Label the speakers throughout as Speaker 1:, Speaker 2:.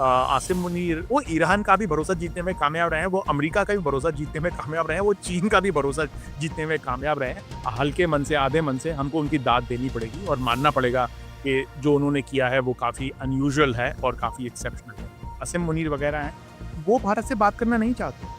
Speaker 1: आसिम मुनीर वो ईरान का भी भरोसा जीतने में कामयाब रहे हैं, वो अमेरिका का भी भरोसा जीतने में कामयाब रहे हैं, वो चीन का भी भरोसा जीतने में कामयाब रहे हैं। हल्के मन से, आधे मन से हमको उनकी दाद देनी पड़ेगी और मानना पड़ेगा कि जो उन्होंने किया है वो काफ़ी अनयूजुअल है और काफ़ी एक्सेप्शनल है। आसिम मुनीर वगैरह हैं, वो भारत से बात करना नहीं चाहते।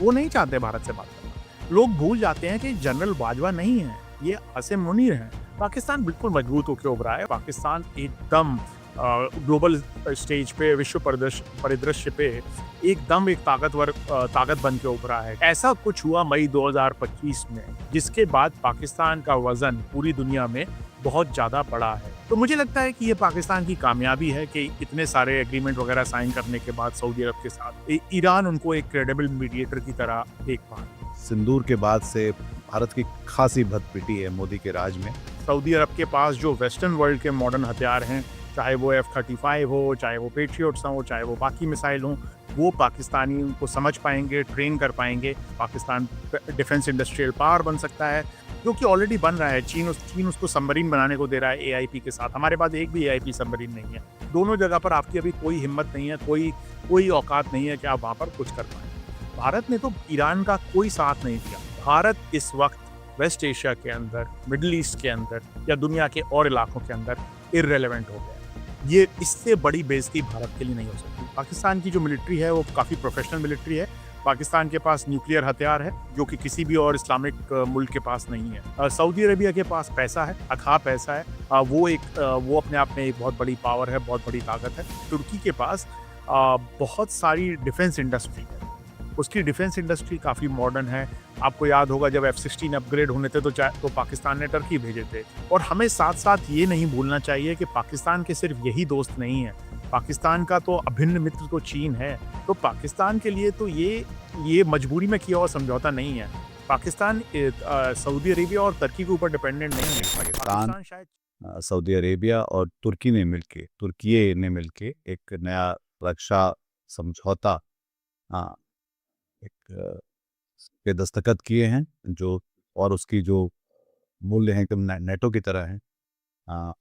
Speaker 1: वो नहीं चाहते भारत से बात करना। लोग भूल जाते हैं कि जनरल बाजवा नहीं है, ये आसिम मुनीर हैं। पाकिस्तान बिल्कुल मजबूत होके उभरा है। पाकिस्तान एकदम ग्लोबल स्टेज पे, विश्व परिदृश्य पे एकदम एक ताकत बन के उभरा है। ऐसा कुछ हुआ मई 2025 में, जिसके बाद पाकिस्तान का वज़न पूरी दुनिया में बहुत ज़्यादा बढ़ा है। तो मुझे लगता है कि ये पाकिस्तान की कामयाबी है कि इतने सारे एग्रीमेंट वगैरह साइन करने के बाद सऊदी अरब के साथ ईरान उनको एक क्रेडिबल मीडिएटर की तरह देख पा रहा है।
Speaker 2: सिंदूर के बाद से भारत की खासी भद पिटी है मोदी के राज में।
Speaker 1: सऊदी अरब के पास जो वेस्टर्न वर्ल्ड के मॉडर्न हथियार हैं, चाहे वो F-35 हो, चाहे वो पेट्रियट्स हो, चाहे वो बाकी मिसाइल हों, वो पाकिस्तानी उनको समझ पाएंगे, ट्रेन कर पाएंगे। पाकिस्तान डिफेंस इंडस्ट्रियल पावर बन सकता है, जो कि ऑलरेडी बन रहा है। चीन उसको सबमरीन बनाने को दे रहा है AIP के साथ। हमारे पास एक भी AIP सबमरीन नहीं है। दोनों जगह पर आपकी अभी कोई हिम्मत नहीं है, कोई औकात नहीं है कि आप वहाँ पर कुछ कर पाएँ। भारत ने तो ईरान का कोई साथ नहीं दिया। भारत इस वक्त वेस्ट एशिया के अंदर, मिडल ईस्ट के अंदर या दुनिया के और इलाकों के अंदर इर्रेलेवेंट हो गया है। ये इससे बड़ी बेइज्जती भारत के लिए नहीं हो सकती। पाकिस्तान की जो मिलिट्री है वो काफ़ी प्रोफेशनल मिलिट्री है। पाकिस्तान के पास न्यूक्लियर हथियार है, जो कि किसी भी और इस्लामिक मुल्क के पास नहीं है। सऊदी अरेबिया के पास पैसा है, अथाह पैसा है। वो अपने आप में एक बहुत बड़ी पावर है, बहुत बड़ी ताकत है। तुर्की के पास बहुत सारी डिफेंस इंडस्ट्री है। उसकी डिफेंस इंडस्ट्री काफ़ी मॉडर्न है। आपको याद होगा जब F-16 अपग्रेड होने थे तो पाकिस्तान ने टर्की भेजे थे। और हमें साथ-साथ ये नहीं भूलना चाहिए कि पाकिस्तान के सिर्फ यही दोस्त नहीं हैं। पाकिस्तान का तो अभिन्न मित्र तो चीन है। तो पाकिस्तान के लिए तो ये मजबूरी में किया हुआ समझौता नहीं है। पाकिस्तान सऊदी अरेबिया और तुर्की के ऊपर डिपेंडेंट नहीं है।
Speaker 2: पाकिस्तान,
Speaker 1: शायद
Speaker 2: सऊदी अरेबिया और तुर्की ने मिलके एक नया रक्षा समझौता एक पे दस्तखत किए हैं, जो और उसकी जो मूल्य है एकदम नेटो की तरह है।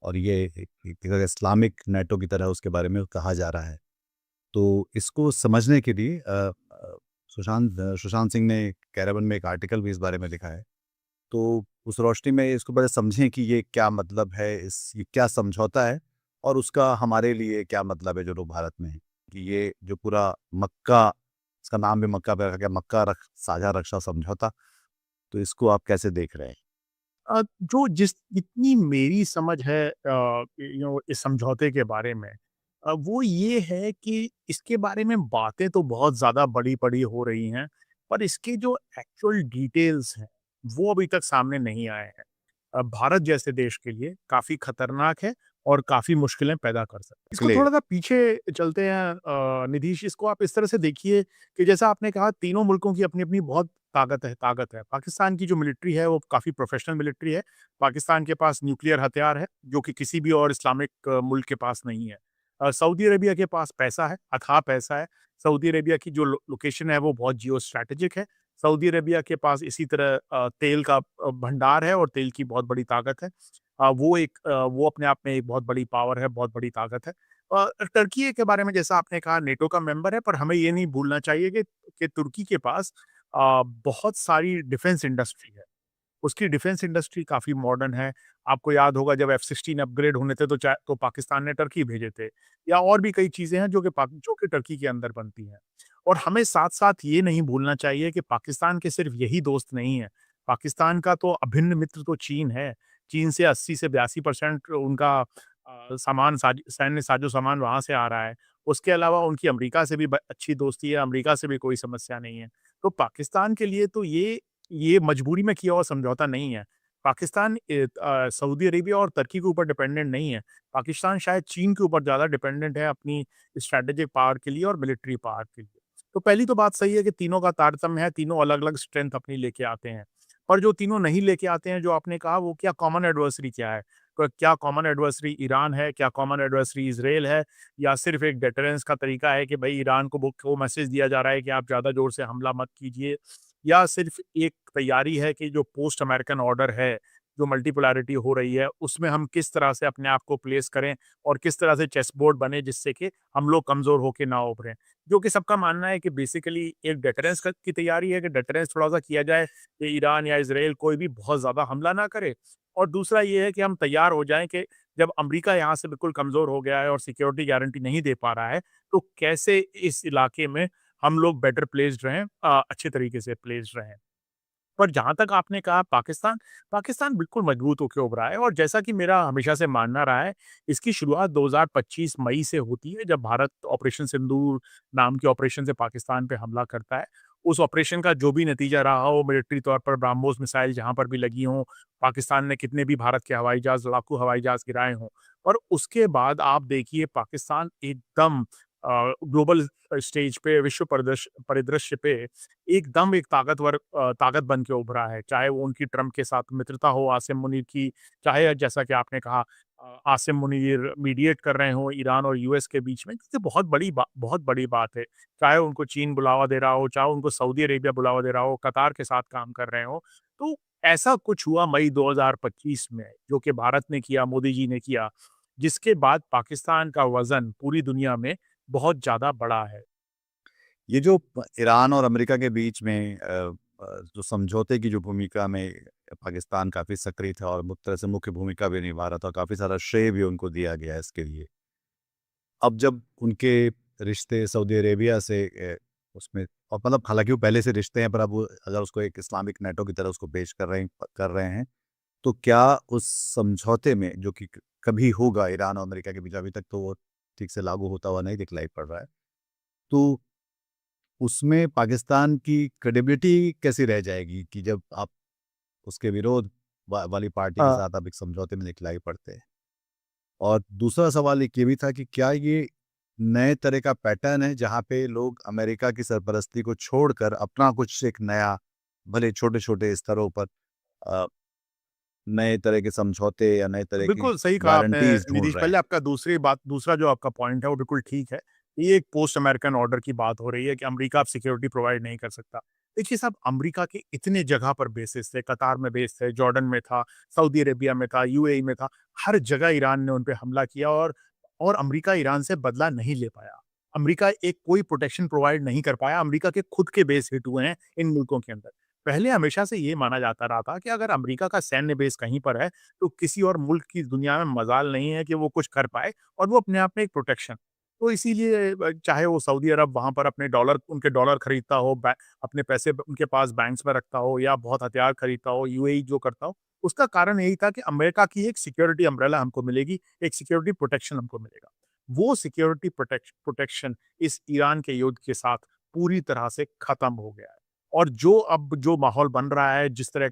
Speaker 2: और ये एक इस्लामिक नेटो की तरह उसके बारे में कहा जा रहा है। तो इसको समझने के लिए सुशांत सिंह ने कैरेबन में एक आर्टिकल भी इस बारे में लिखा है। तो उस रोशनी में इसको बड़े समझें कि ये क्या मतलब है, ये क्या समझौता है और उसका हमारे लिए क्या मतलब है जो लोग भारत में हैं। कि ये जो पूरा मक्का, इसका नाम भी मक्का पे रखा गया, साझा रक्षा समझौता। तो इसको आप कैसे देख रहे हैं?
Speaker 1: जो जितनी मेरी समझ है इस समझौते के बारे में, वो ये है कि इसके बारे में बातें तो बहुत ज़्यादा बड़ी-बड़ी हो रही हैं, पर इसके जो एक्चुअल डिटेल्स हैं, वो अभी तक सामने नहीं आए हैं। भारत जैसे देश के लिए काफ़ी खतरनाक है और काफ़ी मुश्किलें पैदा कर सकता है। इसको
Speaker 2: क्लियर।
Speaker 1: थोड़ा-सा पीछे चलते हैं निधीश, इसको आप इस तरह से देखिए कि जैसा आपने कहा, तीनों मुल्कों की अपनी-अपनी बहुत ताकत है। पाकिस्तान की जो मिलिट्री है वो काफ़ी प्रोफेशनल मिलिट्री है। पाकिस्तान के पास न्यूक्लियर हथियार है, जो कि किसी भी और इस्लामिक मुल्क के पास नहीं है। सऊदी अरेबिया के पास पैसा है, अथाह पैसा है। सऊदी अरेबिया की जो लोकेशन है वो बहुत जियो स्ट्रैटेजिक है। सऊदी अरेबिया के पास इसी तरह तेल का भंडार है और तेल की बहुत बड़ी ताकत है। वो अपने आप में एक बहुत बड़ी पावर है, बहुत बड़ी ताकत है। टर्की के बारे में जैसा आपने कहा, नेटो का मेंबर है, पर हमें ये नहीं भूलना चाहिए कि तुर्की के पास बहुत सारी डिफेंस इंडस्ट्री है। उसकी डिफेंस इंडस्ट्री काफ़ी मॉडर्न है। आपको याद होगा जब F-16 अपग्रेड होने थे तो पाकिस्तान ने टर्की भेजे थे, या और भी कई चीज़ें हैं जो कि टर्की के अंदर बनती हैं। और हमें साथ-साथ ये नहीं भूलना चाहिए कि पाकिस्तान के सिर्फ यही दोस्त नहीं हैं। पाकिस्तान का तो अभिन्न मित्र तो चीन है। चीन से 80 से 82% उनका सैन्य साजो-सामान वहाँ से आ रहा है। उसके अलावा उनकी अमेरिका से भी अच्छी दोस्ती है, अमेरिका से भी कोई समस्या नहीं है। तो पाकिस्तान के लिए तो ये मजबूरी में किया हुआ समझौता नहीं है। पाकिस्तान सऊदी अरेबिया और तुर्की के ऊपर डिपेंडेंट नहीं है। पाकिस्तान शायद चीन के ऊपर ज़्यादा डिपेंडेंट है अपनी स्ट्रैटेजिक पावर के लिए और मिलिट्री पावर के लिए। तो पहली तो बात सही है कि तीनों का तारतम्य है, तीनों अलग-अलग स्ट्रेंथ अपनी लेके आते हैं। पर जो तीनों नहीं लेके आते हैं, जो आपने कहा, वो कॉमन एडवर्सरी क्या है? क्या कॉमन एडवर्सरी ईरान है? क्या कॉमन एडवर्सरी इज़राइल है? या सिर्फ़ एक डेटरेंस का तरीका है कि भई ईरान को मैसेज दिया जा रहा है कि आप ज़्यादा ज़ोर से हमला मत कीजिए? या सिर्फ़ एक तैयारी है कि जो पोस्ट अमेरिकन ऑर्डर है जो मल्टीपोलैरिटी हो रही है, उसमें हम किस तरह से अपने आप को प्लेस करें और किस तरह से चेस बोर्ड बने जिससे कि हम लोग कमज़ोर होके ना उभरें। जो कि सबका मानना है कि बेसिकली एक डिटरेंस क की तैयारी है कि डिटरेंस थोड़ा-सा किया जाए कि ईरान या इज़राइल कोई भी बहुत ज़्यादा हमला ना करे। और दूसरा ये है कि हम तैयार हो जाएँ कि जब अमेरिका यहाँ से बिल्कुल कमज़ोर हो गया है और सिक्योरिटी गारंटी नहीं दे पा रहा है, तो कैसे इस इलाके में हम लोग बेटर प्लेस्ड रहें, अच्छे तरीके से प्लेस्ड रहें। पर जहाँ तक आपने कहा पाकिस्तान, पाकिस्तान बिल्कुल मजबूत होके उभरा है और जैसा कि मेरा हमेशा से मानना रहा है, इसकी शुरुआत 2025 मई से होती है जब भारत ऑपरेशन सिंदूर नाम के ऑपरेशन से पाकिस्तान पे हमला करता है। उस ऑपरेशन का जो भी नतीजा रहा हो मिलिट्री तौर पर ब्रह्मोस मिसाइल जहाँ पर भी लगी हों, पाकिस्तान ने कितने भी भारत के हवाई जहाज़, लड़ाकू हवाई जहाज़ गिराए हों। और उसके बाद आप देखिए पाकिस्तान एकदम ग्लोबल स्टेज पे विश्व परिदृश्य पे एकदम एक ताकत बन के उभरा है। चाहे वो उनकी ट्रम्प के साथ मित्रता हो आसिम मुनीर की, चाहे जैसा कि आपने कहा आसिम मुनीर मीडिएट कर रहे हों ईरान और यूएस के बीच में, ये बहुत बड़ी बात है। चाहे उनको चीन बुलावा दे रहा हो, चाहे उनको सऊदी अरेबिया बुलावा दे रहा हो, कतार के साथ काम कर रहे हों। तो ऐसा कुछ हुआ मई 2025 में, जो कि भारत ने किया, मोदी जी ने किया, जिसके बाद पाकिस्तान का वज़न पूरी दुनिया में बहुत ज़्यादा बढ़ा है।
Speaker 2: ये जो ईरान और अमेरिका के बीच में जो समझौते की जो भूमिका में पाकिस्तान काफ़ी सक्रिय था और एक तरह से मुख्य भूमिका भी निभा रहा था, काफ़ी सारा श्रेय भी उनको दिया गया है इसके लिए। अब जब उनके रिश्ते सऊदी अरेबिया से उसमें और मतलब हालाँकि वो पहले से रिश्ते हैं, पर अब वो अगर उसको एक इस्लामिक नेटो की तरह उसको पेश कर रहे हैं, तो क्या उस समझौते में जो कि कभी होगा ईरान और अमेरिका के बीच, अभी तक तो वो ठीक से लागू होता हुआ नहीं दिखलाई पड़ रहा है। तो उसमें पाकिस्तान की क्रेडिबिलिटी कैसी रह जाएगी कि जब आप उसके विरोध वाली पार्टी के
Speaker 1: हाँ।
Speaker 2: साथ आप एक समझौते में दिखलाई पड़ते हैं? और दूसरा सवाल एक ये भी था कि क्या ये नए तरह का पैटर्न है जहाँ पे लोग अमेरिका की सरपरस्ती को छोड़कर अपना कुछ एक नया, भले छोटे-छोटे स्तरों पर अ, नए तरह के समझौते या नए तरह की
Speaker 1: बिल्कुल सही कहा आपने
Speaker 2: गारंटीज़ ढूँढ
Speaker 1: निधीश।
Speaker 2: रहे हैं?
Speaker 1: पहले आपका दूसरा जो आपका पॉइंट है वो बिल्कुल ठीक है। ये एक पोस्ट अमेरिकन ऑर्डर की बात हो रही है कि अमेरिका अब सिक्योरिटी प्रोवाइड नहीं कर सकता। देखिए साहब अमेरिका के इतने जगह पर बेसेस थे, कतार में बेस थे, जॉर्डन में था, सऊदी अरेबिया में था, यूएई में था। हर जगह ईरान ने उन पे हमला किया और अमेरिका ईरान से बदला नहीं ले पाया। अमेरिका एक कोई प्रोटेक्शन प्रोवाइड नहीं कर पाया। अमेरिका के खुद के बेस हिट हुए हैं इन मुल्कों के अंदर। पहले हमेशा से ये माना जाता रहा था कि अगर अमेरिका का सैन्य बेस कहीं पर है तो किसी और मुल्क की दुनिया में मजाल नहीं है कि वो कुछ कर पाए और वो अपने आप में एक प्रोटेक्शन। तो इसीलिए चाहे वो सऊदी अरब वहाँ पर उनके डॉलर खरीदता हो, अपने पैसे उनके पास बैंक्स में रखता हो या बहुत हथियार खरीदता हो, यूएई जो करता हो, उसका कारण यही था कि अमेरिका की एक सिक्योरिटी अम्ब्रेला हमको मिलेगी, एक सिक्योरिटी प्रोटेक्शन हमको मिलेगा। वो सिक्योरिटी प्रोटेक्शन इस ईरान के युद्ध के साथ पूरी तरह से खत्म हो गया है। और जो माहौल बन रहा है, जिस तरह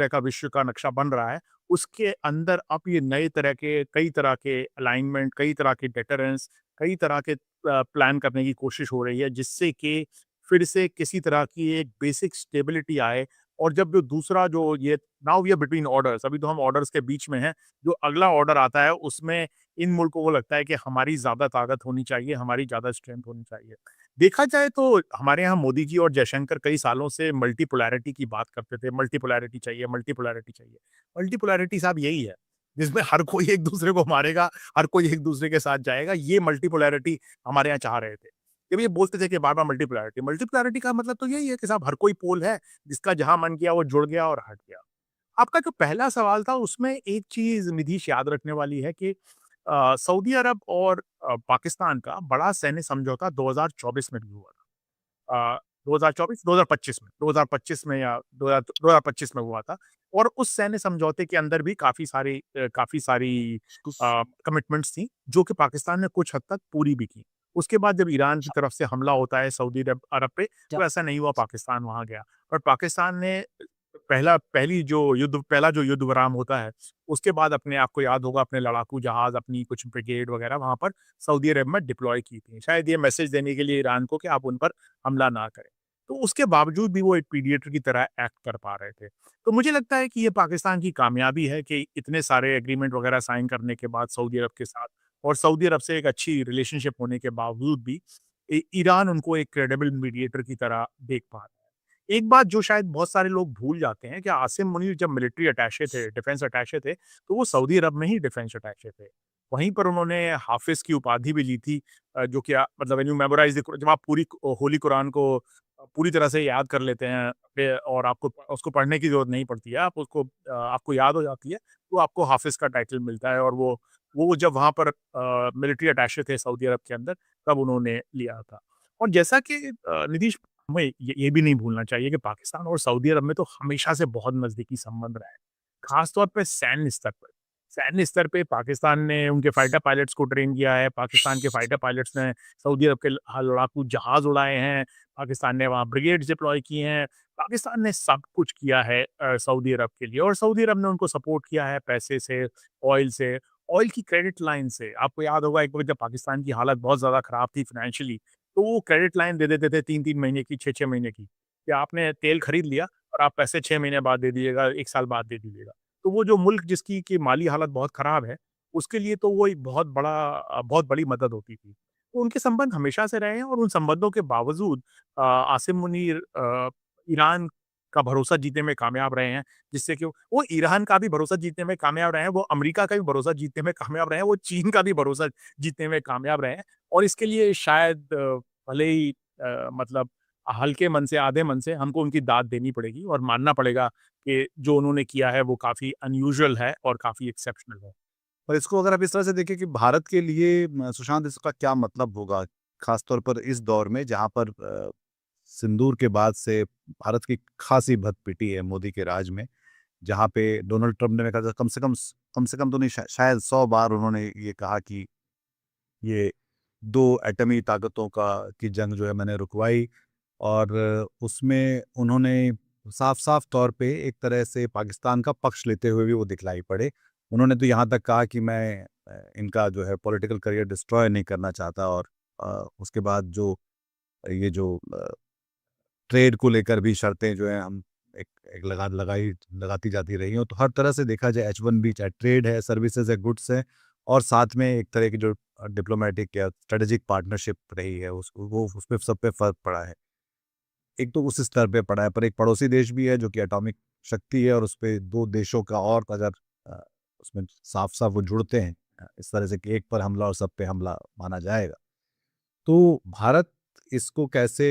Speaker 1: का विश्व का नक्शा बन रहा है, उसके अंदर अब ये नए तरह के कई तरह के अलाइनमेंट, कई तरह के डेटरेंस, कई तरह के प्लान करने की कोशिश हो रही है, जिससे कि फिर से किसी तरह की एक बेसिक स्टेबिलिटी आए और जब जो दूसरा जो ये now we are between orders, अभी तो हम ऑर्डर्स के बीच में हैं, जो अगला ऑर्डर आता है, उसमें इन मुल्कों को लगता है कि हमारी ज़्यादा ताकत होनी चाहिए, हमारी ज़्यादा स्ट्रेंथ होनी चाहिए। देखा जाए तो हमारे यहाँ मोदी जी और जयशंकर कई सालों से मल्टीपोलैरिटी की बात करते थे, मल्टीपोलैरिटी चाहिए, मल्टीपोलैरिटी चाहिए। मल्टीपोलैरिटी साहब यही है, जिसमें हर कोई एक दूसरे को मारेगा, हर कोई एक दूसरे के साथ जाएगा, ये मल्टीपोलैरिटी हमारे यहाँ चाह रहे थे। जब ये बोलते थे कि बार-बार मल्टीपोलैरिटी, मल्टीपोलैरिटी का मतलब तो यही है कि साहब हर कोई पोल है, जिसका जहाँ मन किया वो जुड़ गया और हट गया। आपका जो पहला सवाल था उसमें एक चीज़ निधीश याद रखने वाली है कि सऊदी अरब और पाकिस्तान का बड़ा सैन्य समझौता 2024 में भी हुआ था। 2024 2025 में या 2025 में हुआ था और उस सैन्य समझौते के अंदर भी काफ़ी सारी कमिटमेंट्स थी, जो कि पाकिस्तान ने कुछ हद तक पूरी भी की। उसके बाद जब ईरान की तरफ से हमला होता है सऊदी अरब अरब पे, तो ऐसा नहीं हुआ पाकिस्तान वहाँ गया। और पाकिस्तान ने पहला जो युद्ध विराम होता है, उसके बाद अपने आपको याद होगा अपने लड़ाकू जहाज़, अपनी कुछ ब्रिगेड वगैरह वहाँ पर सऊदी अरब में डिप्लॉय की थी। शायद ये मैसेज देने के लिए ईरान को कि आप उन पर हमला ना करें। तो उसके बावजूद भी वो एक मीडिएटर की तरह एक्ट कर पा रहे थे। तो मुझे लगता है कि ये पाकिस्तान की कामयाबी है कि इतने सारे एग्रीमेंट वगैरह साइन करने के बाद सऊदी अरब के साथ और सऊदी अरब से एक अच्छी रिलेशनशिप होने के बावजूद भी ईरान उनको एक क्रेडिबल मीडिएटर की तरह देख पा रहा है। एक बात जो शायद बहुत सारे लोग भूल जाते हैं कि आसिम मुनीर जब मिलिट्री अटैचे थे, डिफेंस अटैचे थे, तो वो सऊदी अरब में ही डिफेंस अटैचे थे। वहीं पर उन्होंने हाफ़िज़ की उपाधि भी ली थी, जो कि मतलब व्हेन यू मेमोराइज़ द जब आप पूरी होली कुरान को पूरी तरह से याद कर लेते हैं और आपको उसको पढ़ने की ज़रूरत नहीं पड़ती है, आप उसको आपको याद हो जाती है, तो आपको हाफ़िज़ का टाइटल मिलता है और वो जब वहाँ पर मिलिट्री अटैचे थे सऊदी अरब के अंदर, तब उन्होंने लिया था। और जैसा कि नीतीश, हमें ये भी नहीं भूलना चाहिए कि पाकिस्तान और सऊदी अरब में तो हमेशा से बहुत नज़दीकी संबंध रहा है। ख़ास तौर पे सैन्य स्तर पर। सैन्य स्तर पे पाकिस्तान ने उनके फाइटर पायलट्स को ट्रेन किया है, पाकिस्तान के फाइटर पायलट्स ने सऊदी अरब के लड़ाकू जहाज़ उड़ाए हैं, पाकिस्तान ने वहाँ ब्रिगेड्स डिप्लॉय किए हैं, पाकिस्तान ने सब कुछ किया है सऊदी अरब के लिए और सऊदी अरब ने उनको सपोर्ट किया है पैसे से, ऑयल से, ऑयल की क्रेडिट लाइन से। आपको याद होगा एक वक़्त जब पाकिस्तान की हालत बहुत ज़्यादा ख़राब थी फाइनेंशियली, तो वो क्रेडिट लाइन दे देते थे 3-3 महीने की, 6-6 महीने की, कि आपने तेल खरीद लिया और आप पैसे 6 महीने बाद दे दीजिएगा, 1 साल बाद दे दीजिएगा। तो वो जो मुल्क जिसकी की माली हालत बहुत खराब है, उसके लिए तो वो एक बहुत बड़ी मदद होती थी। तो उनके संबंध हमेशा से रहे हैं और उन संबंधों के बावजूद आसिम मुनीर ईरान का भरोसा जीतने में कामयाब रहे हैं, जिससे कि वो ईरान का भी भरोसा जीतने में कामयाब रहे हैं, वो अमेरिका का भी भरोसा जीतने में कामयाब रहे हैं, वो चीन का भी भरोसा जीतने में कामयाब रहे हैं और इसके लिए शायद भले ही मतलब हल्के मन से, आधे मन से हमको उनकी दाद देनी पड़ेगी और मानना पड़ेगा कि जो उन्होंने किया है वो काफ़ी अनयूजुअल है और काफ़ी एक्सेप्शनल है।
Speaker 2: और इसको अगर आप इस तरह से देखें कि भारत के लिए सुशांत इसका क्या मतलब होगा? ख़ास तौर पर इस दौर में जहाँ पर सिंदूर के बाद से भारत की खासी भत पिटी है मोदी के राज में। जहाँ पे डोनाल्ड ट्रम्प ने कहा था कम से कम तो नहीं शायद 100 बार उन्होंने ये कहा कि ये 2 एटमी ताकतों का की जंग जो है मैंने रुकवाई और उसमें उन्होंने साफ-साफ तौर पे एक तरह से पाकिस्तान का पक्ष लेते हुए भी वो दिखलाई पड़े। उन्होंने तो यहाँ तक कहा कि मैं इनका जो है पॉलिटिकल करियर डिस्ट्रॉय नहीं करना चाहता और उसके बाद जो ये जो ट्रेड को लेकर भी शर्तें जो हैं हम एक एक लगाती जाती रही हैं। तो हर तरह से देखा जाए H-1B चाहे ट्रेड है, सर्विसेज़ है, गुड्स है और साथ में एक तरह की जो डिप्लोमेटिक या स्ट्रेटेजिक पार्टनरशिप रही है उस वो उसपे सब पे फ़र्क पड़ा है। एक तो उस स्तर पे पड़ा है, पर एक पड़ोसी देश भी है जो कि एटॉमिक शक्ति है और उसपे 2 देशों का और अगर अ, उसमें साफ-साफ वो जुड़ते हैं इस तरह से कि एक पर हमला और सब पे हमला माना जाएगा। तो भारत इसको कैसे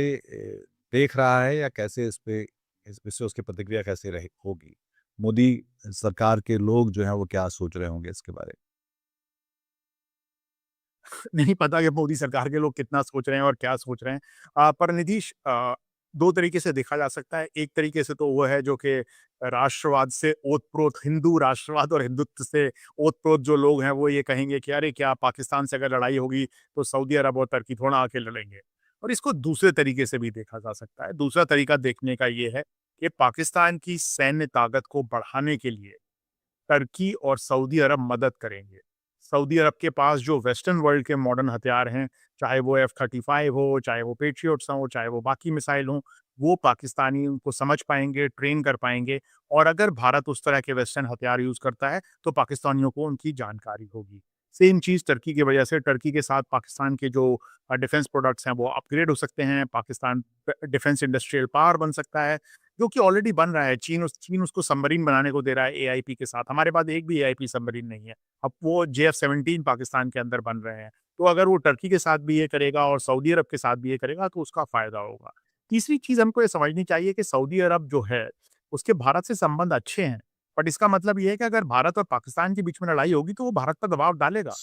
Speaker 2: देख रहा है या कैसे इससे उसकी प्रतिक्रिया कैसे रही होगी? मोदी सरकार के लोग जो हैं वो क्या सोच रहे होंगे इसके बारे में?
Speaker 1: नहीं पता कि मोदी सरकार के लोग कितना सोच रहे हैं और क्या सोच रहे हैं। पर नीतीश, 2 तरीके से देखा जा सकता है। एक तरीके से तो वो है जो कि राष्ट्रवाद से ओत-प्रोत हिंदू राष्ट्रवाद और हिंदुत्व से ओत-प्रोत जो लोग हैं वो ये कहेंगे कि अरे क्या पाकिस्तान से अगर लड़ाई होगी तो सऊदी अरब और तुर्की थोड़ा आके लड़ेंगे। और इसको दूसरे तरीके से भी देखा जा सकता है। दूसरा तरीका देखने का ये है कि पाकिस्तान की सैन्य ताकत को बढ़ाने के लिए तुर्की और सऊदी अरब मदद करेंगे। सऊदी अरब के पास जो वेस्टर्न वर्ल्ड के मॉडर्न हथियार हैं, चाहे वो F-35 हो, चाहे वो पेट्रियट्स हों, चाहे वो बाकी मिसाइल हों, वो पाकिस्तानी उनको समझ पाएँगे, ट्रेन कर पाएँगे और अगर भारत उस तरह के वेस्टर्न हथियार यूज़ करता है, तो पाकिस्तानियों को उनकी जानकारी होगी। सेम चीज़ तुर्की की वजह से टर्की के साथ पाकिस्तान के जो डिफेंस प्रोडक्ट्स हैं, वो अपग्रेड हो सकते हैं। पाकिस्तान डिफेंस इंडस्ट्रियल पावर बन सकता है। जो कि ऑलरेडी बन रहा है। चीन उसको सबमरीन बनाने को दे रहा है एआईपी के साथ। हमारे पास एक भी एआईपी सबमरीन नहीं है। अब वो जेएफ-17 पाकिस्तान के अंदर बन रहे हैं। तो अगर वो टर्की के साथ भी ये करेगा और सऊदी अरब के साथ भी ये करेगा तो उसका फ़ायदा होगा। तीसरी चीज़ हमको ये समझनी चाहिए कि सऊदी अरब जो है, उसके भारत से संबंध अच्छे हैं। बट इसका मतलब ये है कि अगर भारत और पाकिस्तान के बीच में लड़ाई होगी तो वो भारत पर दबाव डालेगा।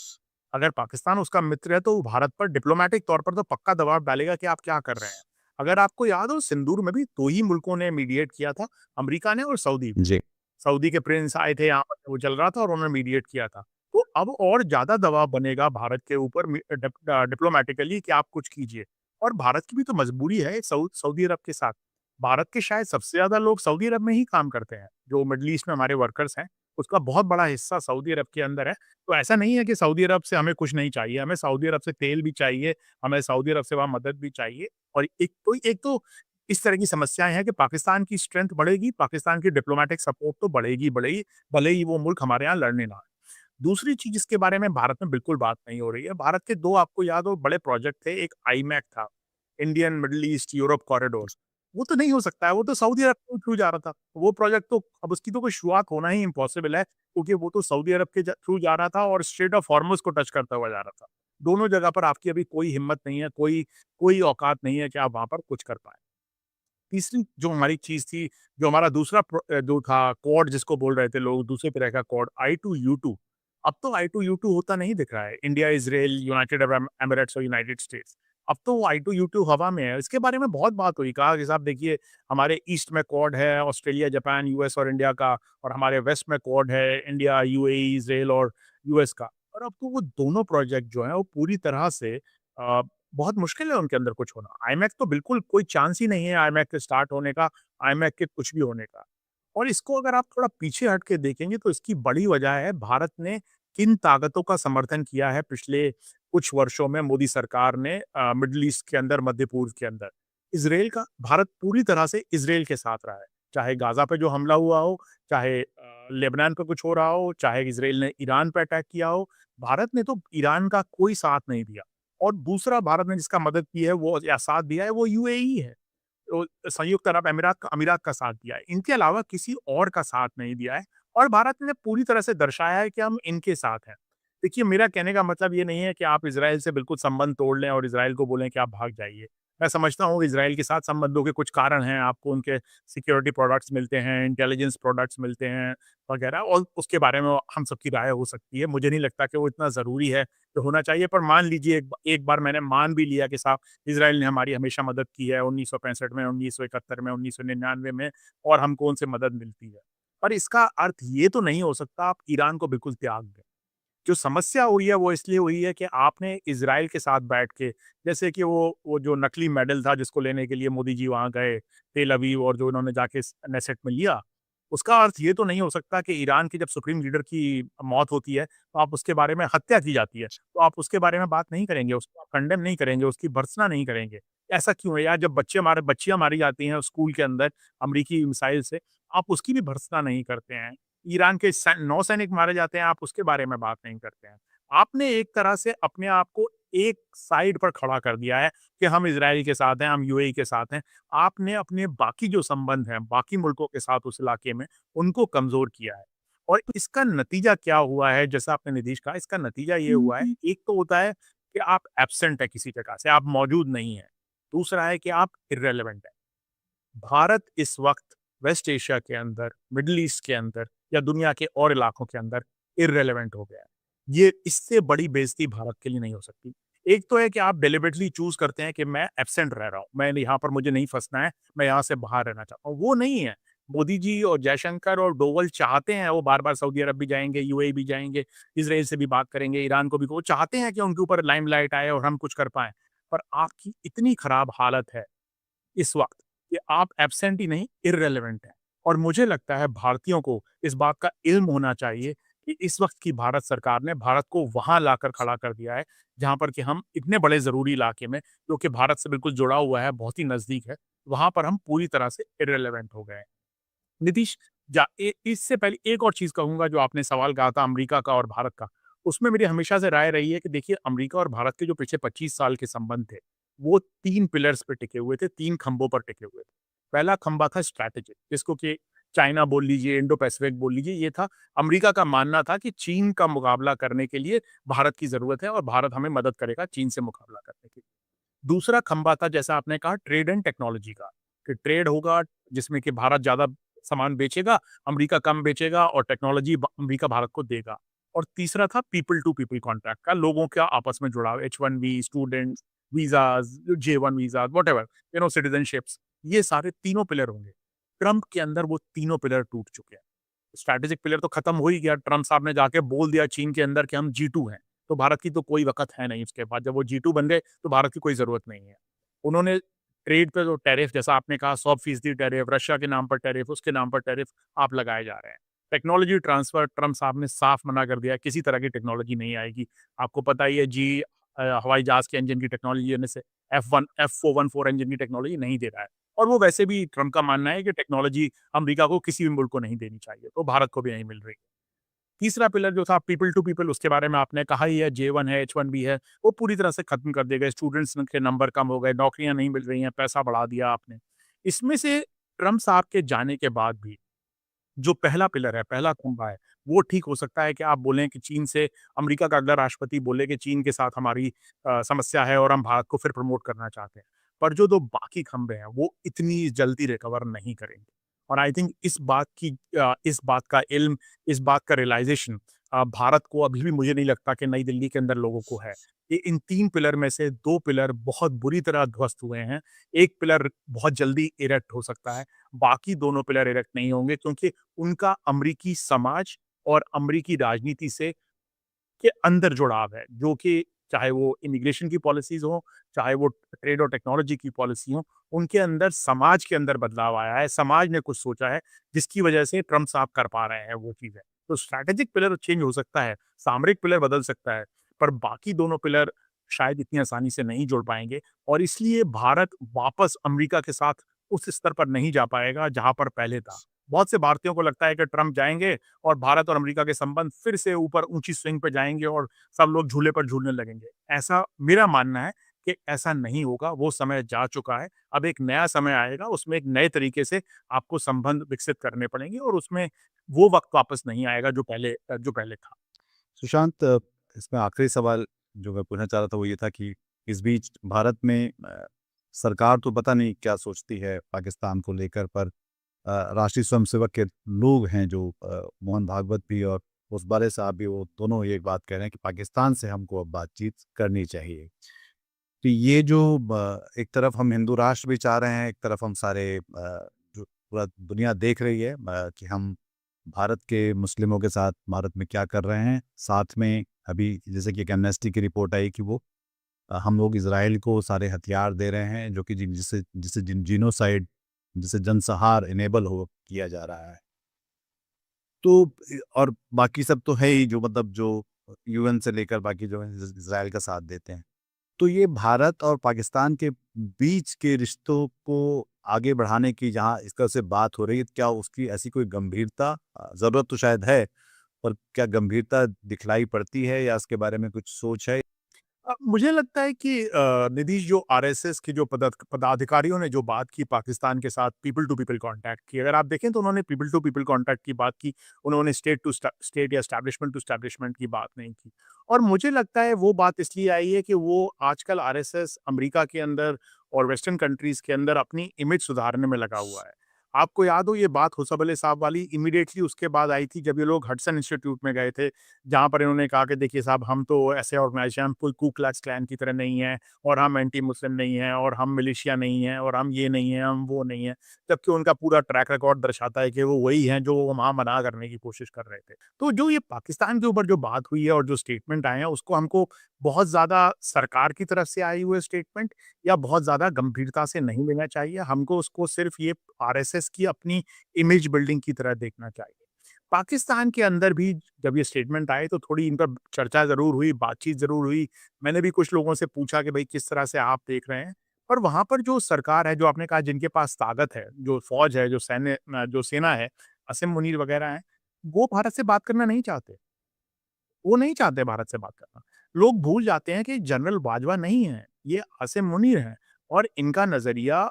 Speaker 1: अगर पाकिस्तान उसका मित्र है तो वो भारत पर डिप्लोमैटिक तौर पर तो पक्का दबाव डालेगा कि आप क्या कर रहे हैं। अगर आपको याद हो सिंदूर में भी 2 ही मुल्कों ने मीडिएट किया था, अमेरिका ने और सऊदी।
Speaker 2: जी।
Speaker 1: सऊदी के प्रिंस आए थे यहाँ पर, वो चल रहा था और उन्होंने मीडिएट किया था। तो अब और ज़्यादा दबाव बनेगा भारत के ऊपर डिप्लोमैटिकली कि आप कुछ कीजिए और भारत की भी तो मजबूरी है सऊदी अरब के साथ। भारत के शायद सबसे ज़्यादा लोग सऊदी अरब में ही काम करते हैं, जो मिडल ईस्ट में हमारे वर्कर्स हैं, उसका बहुत बड़ा हिस्सा सऊदी अरब के अंदर है। तो ऐसा नहीं है कि सऊदी अरब से हमें कुछ नहीं चाहिए, हमें सऊदी अरब से तेल भी चाहिए, हमें सऊदी अरब से वहाँ मदद भी चाहिए और एक तो इस तरह की समस्याएँ हैं कि पाकिस्तान की स्ट्रेंथ बढ़ेगी, पाकिस्तान की डिप्लोमैटिक सपोर्ट तो बढ़ेगी ही बढ़ेगी, भले ही वो मुल्क हमारे यहाँ लड़ने ना आए। दूसरी चीज़ जिसके बारे में भारत में बिल्कुल बात नहीं हो रही है, भारत के 2 आपको याद हो बड़े प्रोजेक्ट थे, एक आईमैक था, Indian middle east Europe corridor. वो तो नहीं हो सकता है, वो तो सऊदी अरब के थ्रू जा रहा था। वो प्रोजेक्ट तो अब उसकी तो कोई शुरुआत होना ही इम्पॉसिबल है, क्योंकि वो तो सऊदी अरब के थ्रू जा रहा था और स्ट्रेट ऑफ हॉर्मुज़ को टच करता हुआ जा रहा था। दोनों जगह पर आपकी अभी कोई हिम्मत नहीं है, कोई कोई औकात नहीं है कि आप वहाँ पर कुछ कर पाएँ। तीसरी जो हमारी चीज़ थी, जो हमारा दूसरा जो था क्वाड जिसको बोल रहे थे लोग, दूसरे तरह का क्वाड I2U2। अब तो I2U2 होता नहीं दिख रहा है। India, Israel, United Arab Emirates और यूनाइटेड स्टेट्स। अब तो वो I2U2 हवा में है। इसके बारे में बहुत बात हुई, कहा कि साहब देखिए, हमारे ईस्ट में क्वाड है, ऑस्ट्रेलिया, जापान, यूएस और इंडिया का, और हमारे वेस्ट में क्वाड है, इंडिया, यूएई, इज़राइल और यूएस का। और अब तो वो दोनों प्रोजेक्ट जो हैं वो पूरी तरह से अ, बहुत मुश्किल है उनके अंदर कुछ होना। आईमैक तो बिल्कुल कोई चांस ही नहीं है आईमैक के स्टार्ट होने का, आईमैक के कुछ भी होने का। और इसको अगर आप थोड़ा पीछे हट के देखेंगे तो इसकी बड़ी वजह है भारत ने किन ताकतों का समर्थन किया है पिछले कुछ वर्षों में मोदी सरकार ने मिडल ईस्ट के अंदर, मध्य पूर्व के अंदर। इज़राइल का भारत पूरी तरह से इज़राइल के साथ रहा है। चाहे गाज़ा पे जो हमला हुआ हो, चाहे लेबनान पे कुछ हो रहा हो, चाहे इज़राइल ने ईरान पे अटैक किया हो, भारत ने तो ईरान का कोई साथ नहीं दिया। और दूसरा भारत ने जिसका मदद की है वो या साथ दिया है वो यूएई है। तो संयुक्त अरब अमीरात का साथ दिया है। इनके अलावा किसी और का साथ नहीं दिया है और भारत ने पूरी तरह से दर्शाया है कि हम इनके साथ हैं। देखिए, मेरा कहने का मतलब ये नहीं है कि आप इज़राइल से बिल्कुल संबंध तोड़ लें और इज़राइल को बोलें कि आप भाग जाइए। मैं समझता हूँ इज़राइल के साथ संबंधों के कुछ कारण हैं, आपको उनके सिक्योरिटी प्रोडक्ट्स मिलते हैं, इंटेलिजेंस प्रोडक्ट्स मिलते हैं वगैरह, और उसके बारे में हम सबकी राय हो सकती है। मुझे नहीं लगता कि वो इतना ज़रूरी है, तो होना चाहिए, पर मान लीजिए एक बार मैंने मान भी लिया कि साहब इज़राइल ने हमारी हमेशा मदद की है 1965 में, 1971 में, 1999 में, और हमको उनसे मदद मिलती है। पर इसका अर्थ ये तो नहीं हो सकता आप ईरान को बिल्कुल त्याग दें। जो समस्या हुई है वो इसलिए हुई है कि आपने इज़राइल के साथ बैठ के, जैसे कि वो जो नकली मेडल था जिसको लेने के लिए मोदी जी वहाँ गए, तेल अवीव, और जो उन्होंने जाके नेसेट में लिया, उसका अर्थ ये तो नहीं हो सकता कि ईरान के जब सुप्रीम लीडर की मौत होती है, तो आप उसके बारे में, हत्या की जाती है, तो आप उसके बारे में बात नहीं करेंगे, उसको आप कंडेम नहीं करेंगे, उसकी भर्त्सना नहीं करेंगे। ऐसा क्यों है यार? जब बच्चियाँ मारी जाती हैं स्कूल के अंदर अमेरिकी मिसाइल से, आप उसकी भी भर्त्सना नहीं करते हैं। ईरान के 9 सैनिक मारे जाते हैं, आप उसके बारे में बात नहीं करते हैं। आपने एक तरह से अपने आप को एक साइड पर खड़ा कर दिया है कि हम इज़राइल के साथ हैं, हम यूएई के साथ हैं। आपने अपने बाकी जो संबंध हैं, बाकी मुल्कों के साथ उस इलाके में, उनको कमज़ोर किया है। और इसका नतीजा क्या हुआ है, जैसा आपने निधीश कहा, इसका नतीजा ये हुआ है, एक तो होता है कि आप एब्सेंट हैं किसी जगह से, आप मौजूद नहीं हैं। दूसरा है कि आप इर्रेलेवेंट हैं। भारत इस वक़्त वेस्ट एशिया के अंदर, मिडल ईस्ट के अंदर या दुनिया के और इलाकों के अंदर इर्रेलेवेंट हो गया है। ये इससे बड़ी बेइज़्ज़ती भारत के लिए नहीं हो सकती। एक तो है कि आप डेलिबरेटली चूज़ करते हैं कि मैं एब्सेंट रह रहा हूँ, मैं यहाँ पर मुझे नहीं फँसना है, मैं यहाँ से बाहर रहना चाहता हूँ, वो नहीं है। मोदी जी और जयशंकर और डोवल चाहते हैं, वो बार-बार सऊदी अरब भी जाएँगे, यूएई भी जाएँगे, इज़राइल से भी बात करेंगे, ईरान को भी, वो चाहते हैं कि उनके ऊपर लाइमलाइट आए और हम कुछ कर पाएँ। पर आपकी इतनी खराब हालत है इस वक़्त कि आप एब्सेंट ही नहीं, इर्रेलेवेंट हैं। और मुझे लगता है भारतीयों को इस बात का इल्म होना चाहिए कि इस वक़्त की भारत सरकार ने भारत को वहाँ लाकर खड़ा कर दिया है, जहाँ पर कि हम इतने बड़े ज़रूरी इलाके में, जो कि भारत से बिल्कुल जुड़ा हुआ है, बहुत ही नज़दीक है, वहाँ पर हम पूरी तरह से इर्रेलेवेंट हो गए हैं। नीतीश, इससे पहले एक और चीज़ कहूँगा, जो आपने सवाल कहा था अमेरिका का और भारत का, उसमें मेरी हमेशा से राय रही है कि देखिए, अमेरिका और भारत के जो पिछले 25 साल के संबंध थे, वो 3 पिलर्स पे टिके हुए थे, 3 खंभों पर टिके हुए थे। पहला खंभा था स्ट्रैटेजिक, जिसको कि चाइना बोल लीजिए, इंडो पैसिफिक बोल लीजिए, ये था। अमेरिका का मानना था कि चीन का मुकाबला करने के लिए भारत की ज़रूरत है और भारत हमें मदद करेगा चीन से मुकाबला करने के लिए। दूसरा खंभा था, जैसा आपने कहा, ट्रेड एंड टेक्नोलॉजी का, कि ट्रेड होगा जिसमें कि भारत ज़्यादा सामान बेचेगा, अमेरिका कम बेचेगा, और टेक्नोलॉजी अमेरिका भारत को देगा। और तीसरा था पीपल टू पीपल कॉन्ट्रैक्ट का, लोगों का आपस में जुड़ाव, H1B, students, visas, J1 visas, whatever, citizenships, ये सारे तीनों पिलर होंगे। ट्रंप के अंदर वो तीनों पिलर टूट चुके हैं। स्ट्रैटेजिक पिलर तो खत्म हो ही गया, ट्रम्प साहब ने जाके बोल दिया चीन के अंदर कि हम G2 हैं, तो भारत की तो कोई वक़्त है नहीं उसके बाद, जब वो G2 बन गए, तो भारत की कोई ज़रूरत नहीं है। उन्होंने ट्रेड पे जो टैरिफ, जैसा आपने कहा, 100% टैरिफ, रशिया के नाम पर टैरिफ, उसके नाम पर टैरिफ आप लगाए जा रहे हैं। टेक्नोलॉजी ट्रांसफर, ट्रम्प साहब ने साफ मना कर दिया, किसी तरह की टेक्नोलॉजी नहीं आएगी। आपको पता ही है, हवाई जहाज़ के इंजन की टेक्नोलॉजी देने से F414 इंजन की टेक्नोलॉजी नहीं दे रहा है। और वो वैसे भी ट्रम्प का मानना है कि टेक्नोलॉजी अमेरिका को किसी भी मुल्क को नहीं देनी चाहिए, तो भारत को भी नहीं मिल रही। तीसरा पिलर जो था पीपल टू पीपल, उसके बारे में आपने कहा ही है, J1 है, H1B है, वो पूरी तरह से खत्म कर दिए गए। स्टूडेंट्स के नंबर कम हो गए, नौकरियाँ नहीं मिल रही हैं, पैसा बढ़ा दिया आपने। इसमें से ट्रम्प साहब के जाने के बाद भी जो पहला पिलर है, पहला खंभा है, वो ठीक हो सकता है कि आप बोलें कि चीन से अमेरिका का अगला राष्ट्रपति बोले कि चीन के साथ हमारी समस्या है और हम भारत को फिर प्रमोट करना चाहते हैं। पर जो 2 बाकी खंभे हैं, वो इतनी जल्दी रिकवर नहीं करेंगे। और आई थिंक इस बात का इल्म, इस बात का रियलाइज़ेशन भारत को अभी भी मुझे नहीं लगता कि नई दिल्ली के अंदर लोगों को है। कि इन 3 पिलर में से 2 पिलर बहुत बुरी तरह ध्वस्त हुए हैं। 1 पिलर बहुत जल्दी इरेक्ट हो सकता है, बाकी दोनों पिलर इरेक्ट नहीं होंगे क्योंकि उनका अमरीकी समाज और अमरीकी राजनीति से के अंदर जुड़ाव है, जो कि चाहे वो इमिग्रेशन की पॉलिसीज़ हों, चाहे वो ट्रेड और टेक्नोलॉजी की पॉलिसी हों, उनके अंदर समाज के अंदर बदलाव आया है, समाज ने कुछ सोचा है, जिसकी वजह से ट्रम्प साहब कर पा रहे हैं वो चीज़ें। तो स्ट्रैटेजिक पिलर चेंज हो सकता है, सामरिक पिलर बदल सकता है, पर बाकी दोनों पिलर शायद इतनी आसानी से नहीं जुड़ पाएँगे और इसलिए भारत वापस अमेरिका के साथ उस स्तर पर नहीं जा पाएगा, जहाँ पर पहले था। बहुत से भारतीयों को लगता है कि ट्रम्प जाएँगे और भारत और अमेरिका के संबंध फिर से ऊपर ऊँची स्विंग पे जाएँगे और सब लोग झूले पर झूलने लगेंगे। ऐसा मेरा मानना है कि ऐसा नहीं होगा, वो समय जा चुका है। अब एक नया समय आएगा, उसमें एक नए तरीके से आपको संबंध विकसित करने पड़ेंगे और उसमें वो वक़्त वापस नहीं आएगा जो पहले था।
Speaker 2: सुशांत, इसमें आखिरी सवाल जो मैं पूछना चाह रहा था वो ये था कि इस बीच भारत में सरकार तो पता नहीं क्या सोचती है पाकिस्तान को लेकर, पर राष्ट्रीय स्वयंसेवक के लोग हैं जो मोहन भागवत भी और उसबारे साहब भी, वो दोनों ये बात कह रहे हैं कि पाकिस्तान से हमको अब बातचीत करनी चाहिए। तो ये जो एक तरफ हम हिंदू राष्ट्र भी चाह रहे हैं, एक तरफ हम सारे जो पूरा दुनिया देख रही है कि हम भारत के मुस्लिमों के साथ भारत में क्या कर रहे हैं। साथ में अभी जैसे कि एक एमनेस्टी की रिपोर्ट आई कि वो हम लोग इज़राइल को सारे हथियार दे रहे हैं जो कि जिससे जिससे जिनोसाइड, जिससे जनसंहार इनेबल हो किया जा रहा है। तो और बाकी सब तो है ही, जो मतलब जो यूएन से लेकर बाकी जो है इज़राइल का साथ देते हैं। तो ये भारत और पाकिस्तान के बीच के रिश्तों को आगे बढ़ाने की जहाँ इस तरह से बात हो रही है, क्या उसकी ऐसी कोई गंभीरता, ज़रूरत तो शायद है, पर क्या गंभीरता दिखलाई पड़ती है या इसके बारे में कुछ सोच है?
Speaker 1: मुझे लगता है कि नीतीश जो आरएसएस के जो पदाधिकारियों ने जो बात की पाकिस्तान के साथ पीपल टू पीपल कॉन्टैक्ट की, अगर आप देखें तो उन्होंने पीपल टू पीपल कॉन्टैक्ट की बात की, उन्होंने स्टेट या एस्टैब्लिशमेंट टू एस्टैब्लिशमेंट की बात नहीं की। और मुझे लगता है वो बात इसलिए आई है कि वो आजकल आरएसएस अमेरिका के अंदर और वेस्टर्न कंट्रीज़ के अंदर अपनी इमेज सुधारने में लगा हुआ है। आपको याद हो ये बात होसबले साहब वाली इमीडिएटली उसके बाद आई थी जब ये लोग हडसन इंस्टीट्यूट में गए थे, जहाँ पर इन्होंने कहा कि देखिए साहब हम तो ऐसे ऑर्गेनाइजेशन, हम कोई कू क्लक्स क्लैन की तरह नहीं है और हम एंटी मुस्लिम नहीं हैं और हम मिलिशिया नहीं हैं और हम ये नहीं हैं, हम वो नहीं हैं। जबकि उनका पूरा ट्रैक रिकॉर्ड दर्शाता है कि वो वही हैं जो वो वहाँ मना करने की कोशिश कर रहे थे। तो जो ये पाकिस्तान के ऊपर जो बात हुई है और जो स्टेटमेंट आए हैं उसको हमको बहुत ज़्यादा सरकार की तरफ से आए हुए स्टेटमेंट या बहुत ज़्यादा गंभीरता से नहीं लेना चाहिए। हमको उसको सिर्फ़ ये आरएसएस की अपनी इमेज बिल्डिंग की तरह देखना चाहिए। पाकिस्तान के अंदर भी जब ये स्टेटमेंट आए तो थोड़ी इन पर चर्चा ज़रूर हुई, बातचीत ज़रूर हुई। मैंने भी कुछ लोगों से पूछा कि भई किस तरह से आप देख रहे हैं? और वहाँ पर जो सरकार है, जो आपने कहा जिनके पास ताकत है, जो फ़ौज है, जो सेना है, असीम मुनीर वग़ैरह हैं, वो भारत से बात करना नहीं चाहते। वो नहीं चाहते भारत से बात करना। लोग भूल जाते हैं कि जनरल बाजवा नहीं है, ये आसिम मुनीर हैं और इनका नज़रिया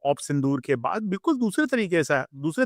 Speaker 1: ऑप सिंदूर के बाद बिल्कुल दूसरे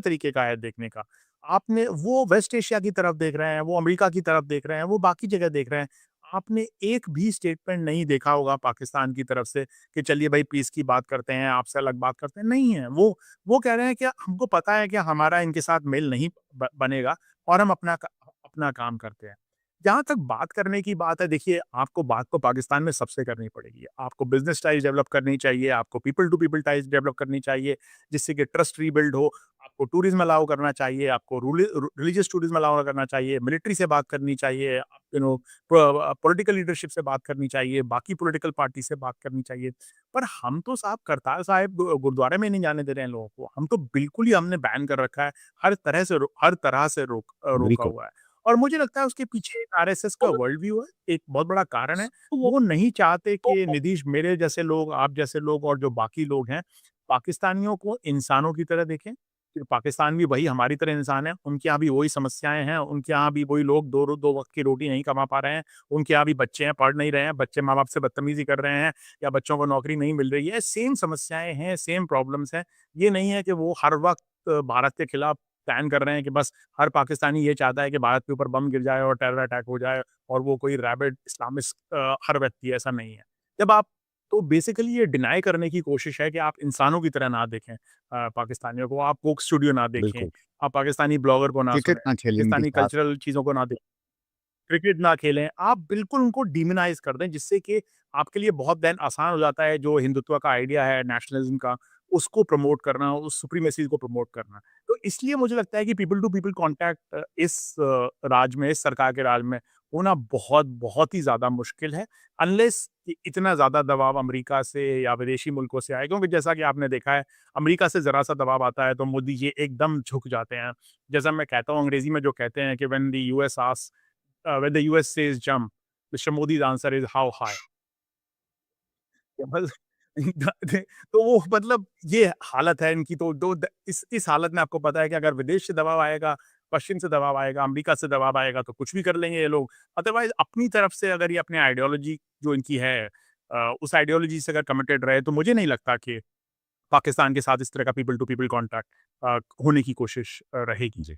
Speaker 1: तरीके का है देखने का। आपने वो वेस्ट एशिया की तरफ देख रहे हैं, वो अमेरिका की तरफ देख रहे हैं, वो बाकी जगह देख रहे हैं। आपने एक भी स्टेटमेंट नहीं देखा होगा पाकिस्तान की तरफ से कि चलिए भाई पीस की बात करते हैं, आपसे अलग बात करते हैं, नहीं है। वो कह रहे हैं कि हमको पता है कि हमारा इनके साथ मेल नहीं बनेगा और हम अपना काम करते हैं। जहाँ तक बात करने की बात है, देखिए आपको बात तो पाकिस्तान में सबसे करनी पड़ेगी। आपको बिज़नेस टाइज़ डेवलप करनी चाहिए, आपको people to people ties develop करनी चाहिए, जिससे कि ट्रस्ट रीबिल्ड हो। आपको टूरिज़्म अलाउ करना चाहिए, आपको रिलीजियस टूरिज़्म अलाउ करना चाहिए, मिलिट्री से बात करनी चाहिए, पॉलिटिकल लीडरशिप से बात करनी चाहिए, बाकी पॉलिटिकल पार्टी से बात करनी चाहिए। पर हम तो साहब करतार साहिब गुरुद्वारे में नहीं जाने दे रहे हैं लोगों को। हम तो बिल्कुल ही हमने बैन कर रखा है। हर तरह से रोका
Speaker 2: बिल्कुल।
Speaker 1: हुआ है। और मुझे लगता है उसके पीछे एक आरएसएस का वर्ल्ड व्यू है, एक बहुत बड़ा कारण है। वो नहीं चाहते कि नीतीश मेरे जैसे लोग, आप जैसे लोग और जो बाकी लोग हैं, पाकिस्तानियों को इंसानों की तरह देखें। पाकिस्तान भी वही हमारी तरह इंसान है, उनके यहाँ भी वही समस्याएँ हैं, उनके यहाँ भी वही लोग 2 वक़्त की रोटी नहीं कमा पा रहे हैं, उनके यहाँ भी बच्चे हैं, पढ़ नहीं रहे हैं, बच्चे माँ-बाप से बदतमीज़ी कर रहे हैं या बच्चों को नौकरी नहीं मिल रही है, सेम समस्याएँ हैं, सेम प्रॉब्लम्स हैं। ये नहीं है कि वो हर वक़्त भारत के खिलाफ स्टैंड कर रहे हैं कि बस हर पाकिस्तानी ये चाहता है कि भारत के ऊपर बम गिर जाए और टेरर अटैक हो जाए और वो कोई रैबिड इस्लामिस्ट हर व्यक्ति ऐसा नहीं है। जब आप तो बेसिकली ये डिनाई करने की कोशिश है कि आप इंसानों की तरह ना देखें पाकिस्तानियों को, आप कोक स्टूडियो ना देखें,
Speaker 2: बिल्कुल।
Speaker 1: आप पाकिस्तानी ब्लॉगर को ना
Speaker 2: क्रिकेट
Speaker 1: सुनें,
Speaker 2: ना खेलें उनके
Speaker 1: पाकिस्तानी
Speaker 2: साथ।
Speaker 1: कल्चरल चीज़ों को ना देखें, क्रिकेट ना खेलें, आप बिल्कुल उनको डिमोनाइज़ कर दें जिससे कि आपके लिए बहुत देन आसान हो जाता है जो हिंदुत्व का आइडिया है, नेशनलिज़्म का, उसको प्रमोट करना, उस सुप्रीमेसी को प्रमोट करना। तो इसलिए मुझे लगता है कि पीपल टू पीपल कॉन्टैक्ट इस राज में, इस सरकार के राज में होना बहुत, बहुत ही ज़्यादा मुश्किल है, अनलेस कि इतना ज़्यादा दबाव अमेरिका से या विदेशी मुल्कों से आए। क्योंकि जैसा कि आपने देखा है, अमेरिका से ज़रा-सा दबाव आता है तो मोदी जी एकदम झुक जाते हैं। जैसा मैं कहता हूँ अंग्रेज़ी में जो कहते हैं कि when the US says jump, Mr. Modi's answer is how high? बस तो वो मतलब ये हालत है इनकी तो दो द इस हालत में आपको पता है कि अगर विदेश से दबाव आएगा, पश्चिम से दबाव आएगा, अमेरिका से दबाव आएगा तो कुछ भी कर लेंगे ये लोग। अदरवाइज़ अपनी तरफ से अगर ये अपनी आइडियोलॉजी जो इनकी है उस आइडियोलॉजी से अगर कमिटेड रहे तो मुझे नहीं लगता कि पाकिस्तान के साथ इस तरह का पीपल टू पीपल कॉन्टैक्ट होने की कोशिश रहेगी।
Speaker 2: जी।